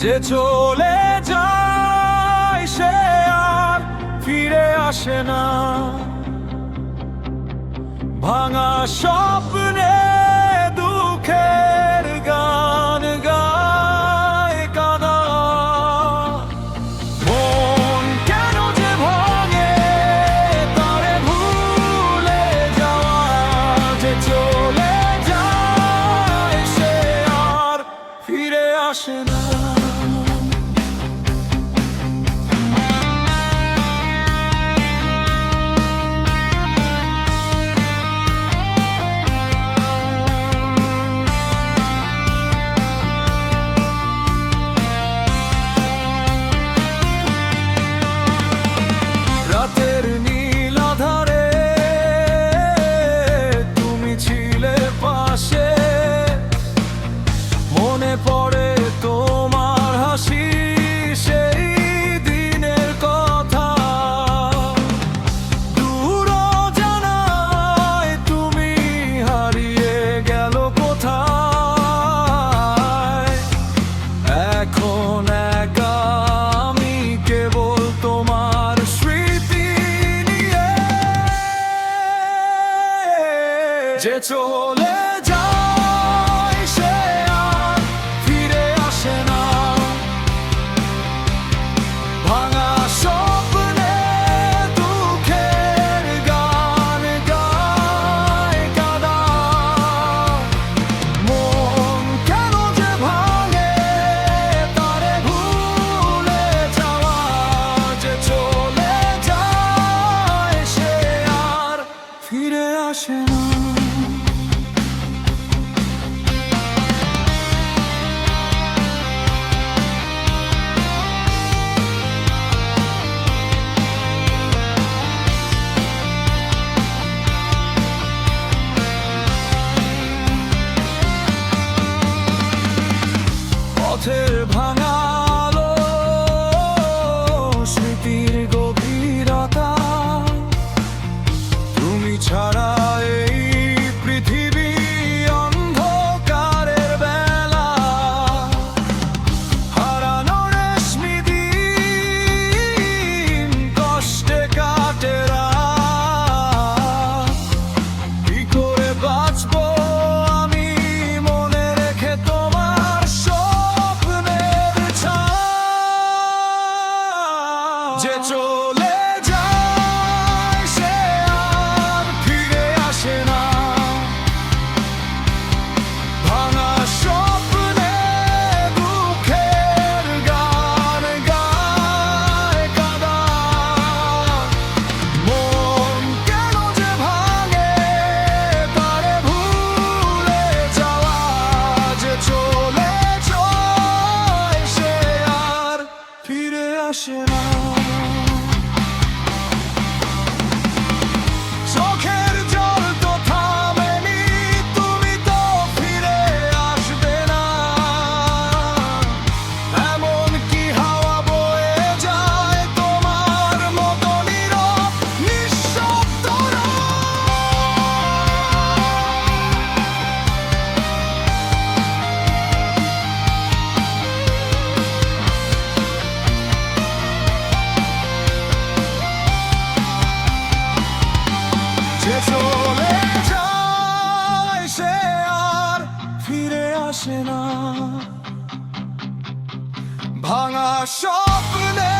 যে চলে যায় সে আর ফিরে আসে না। ভাঙা স্বপ্নে দুঃখের গান গায় কাঁদা। মন কেন যে ভাঙে তারে ভুলে যাওয়া। যে চলে যায় সে আর ফিরে আসে না। রাতের নীল আধারে তুমি ছিলে পাশে, মনে পড়ে তোমার হাসি সেই দিনের কথা। দূর জানায় তুমি হারিয়ে গেল কোথায়। এখন একা আমি কেবল তোমার স্মৃতি নিয়ে। যে চলে যায় সে আর ফিরে আসে না। ভাঙা স্বপ্নে দুঃখের গান গায় কাঁদা। মন কেন যে ভাঙে তারে ভুলে যাওয়া। যে চলে যায় সে আর ফিরে আসে না। পথের ভাঙা আলো, স্মৃতির গভীরতা। তুমি ছাড়া এই পৃথিবী অন্ধকারের বেলা। হারানোর স্মৃতির কষ্টে কাটে রাত। কি করে বাঁচবো আমি মনে রেখে তোমার স্বপ্নের ছায়া। যে চলে যায় সে আর ফিরে আসে না। ভাঙা স্বপ্নে দুঃখের গান গায় কাঁদা। মন কেন যে ভাঙে তারে ভুলে যাওয়া। যে চলে যায় সে আর ফিরে আসে না। চোখের জল তো থামেনি, তুমি তো ফিরে আসবে না। এমন কি হাওয়া বয়ে যায় তোমার মতো নীরব নিঃশব্দ যে চলে যায় সে আর ফিরে আসে না। ভাঙা স্বপ্নে